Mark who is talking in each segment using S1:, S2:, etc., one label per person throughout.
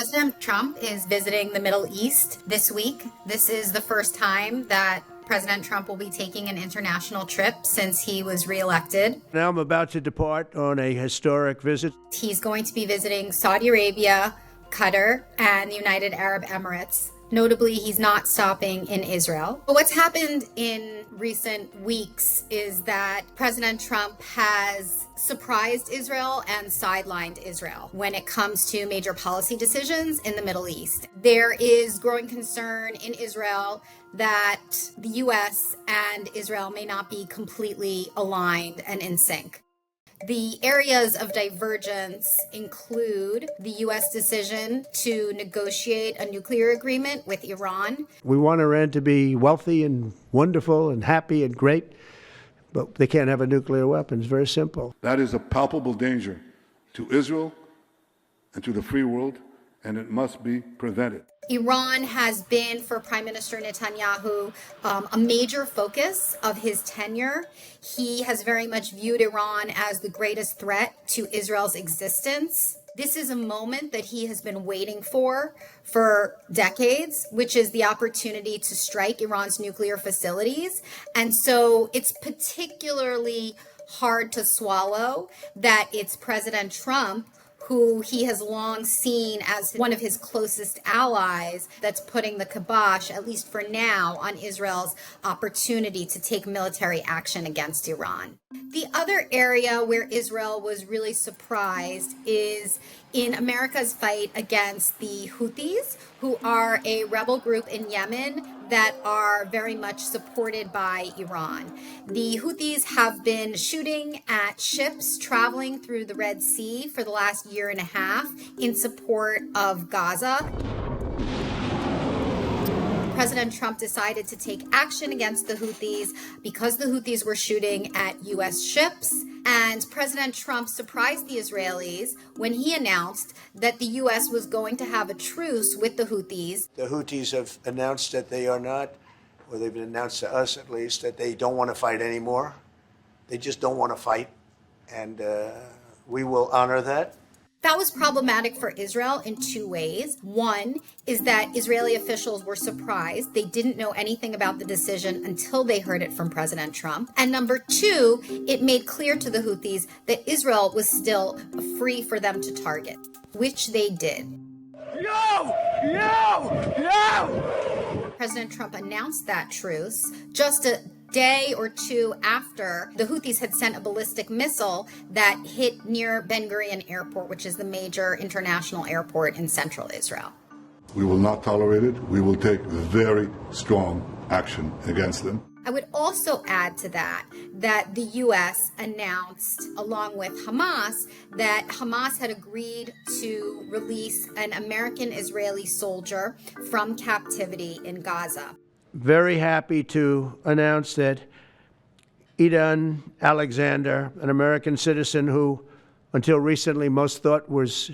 S1: President Trump is visiting the Middle East this week. This is the first time that President Trump will be taking an international trip since he was reelected.
S2: Now I'm about to depart on a historic visit.
S1: He's going to be visiting Saudi Arabia, Qatar, and the United Arab Emirates. Notably, he's not stopping in Israel. But what's happened in recent weeks is that President Trump has surprised Israel and sidelined Israel when it comes to major policy decisions in the Middle East. There is growing concern in Israel that the U.S. and Israel may not be completely aligned and in sync. The areas of divergence include the U.S. decision to negotiate a nuclear agreement with Iran.
S2: We want Iran to be wealthy and wonderful and happy and great, but they can't have a nuclear weapon. It's very simple.
S3: That is a palpable danger to Israel and to the free world, and it must be prevented.
S1: Iran has been, for Prime Minister Netanyahu, a major focus of his tenure. He has very much viewed Iran as the greatest threat to Israel's existence. This is a moment that he has been waiting for decades, which is the opportunity to strike Iran's nuclear facilities. And so it's particularly hard to swallow that it's President Trump, who he has long seen as one of his closest allies, that's putting the kibosh, at least for now, on Israel's opportunity to take military action against Iran. The other area where Israel was really surprised is in America's fight against the Houthis, who are a rebel group in Yemen that are very much supported by Iran. The Houthis have been shooting at ships traveling through the Red Sea for the last year and a half in support of Gaza. President Trump decided to take action against the Houthis because the Houthis were shooting at U.S. ships. And President Trump surprised the Israelis when he announced that the U.S. was going to have a truce with the Houthis.
S2: The Houthis have announced that they are not, or they've announced to us at least, that they don't want to fight anymore. They just don't want to fight. And we will honor that.
S1: That was problematic for Israel in two ways. One is that Israeli officials were surprised. They didn't know anything about the decision until they heard it from President Trump. And number two, it made clear to the Houthis that Israel was still free for them to target, which they did. President Trump announced that truce just a day or two after the Houthis had sent a ballistic missile that hit near Ben Gurion Airport, which is the major international airport in central Israel.
S3: We will not tolerate it. We will take very strong action against them.
S1: I would also add to that the U.S. announced, along with Hamas, that Hamas had agreed to release an American-Israeli soldier from captivity in Gaza.
S2: Very happy to announce that Idan Alexander, an American citizen who until recently most thought was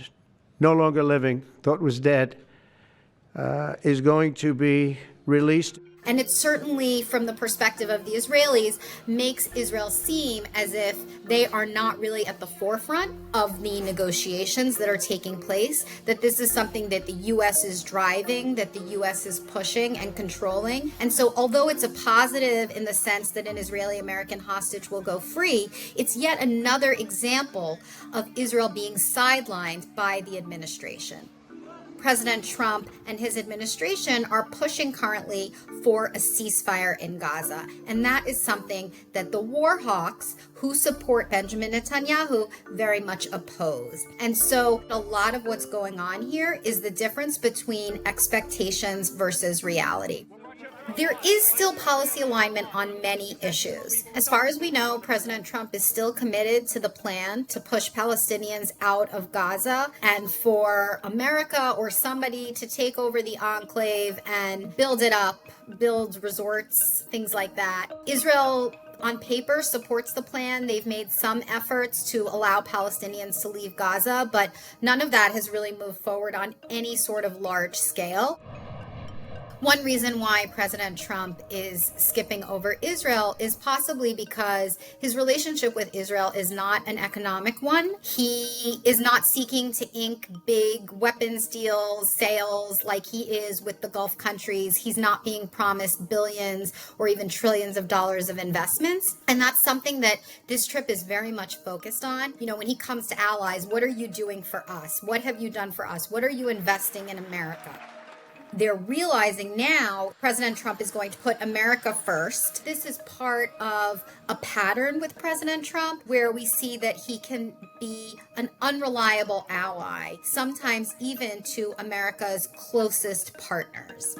S2: no longer living, thought was dead, is going to be released.
S1: And it certainly, from the perspective of the Israelis, makes Israel seem as if they are not really at the forefront of the negotiations that are taking place, that this is something that the U.S. is driving, that the U.S. is pushing and controlling. And so although it's a positive in the sense that an Israeli-American hostage will go free, it's yet another example of Israel being sidelined by the administration. President Trump and his administration are pushing currently for a ceasefire in Gaza. And that is something that the war hawks who support Benjamin Netanyahu very much oppose. And so a lot of what's going on here is the difference between expectations versus reality. There is still policy alignment on many issues. As far as we know, President Trump is still committed to the plan to push Palestinians out of Gaza and for America or somebody to take over the enclave and build it up, build resorts, things like that. Israel, on paper, supports the plan. They've made some efforts to allow Palestinians to leave Gaza, but none of that has really moved forward on any sort of large scale. One reason why President Trump is skipping over Israel is possibly because his relationship with Israel is not an economic one. He is not seeking to ink big weapons deals, sales like he is with the Gulf countries. He's not being promised billions or even trillions of dollars of investments. And that's something that this trip is very much focused on. You know, when he comes to allies, what are you doing for us? What have you done for us? What are you investing in America? They're realizing now President Trump is going to put America first. This is part of a pattern with President Trump where we see that he can be an unreliable ally, sometimes even to America's closest partners.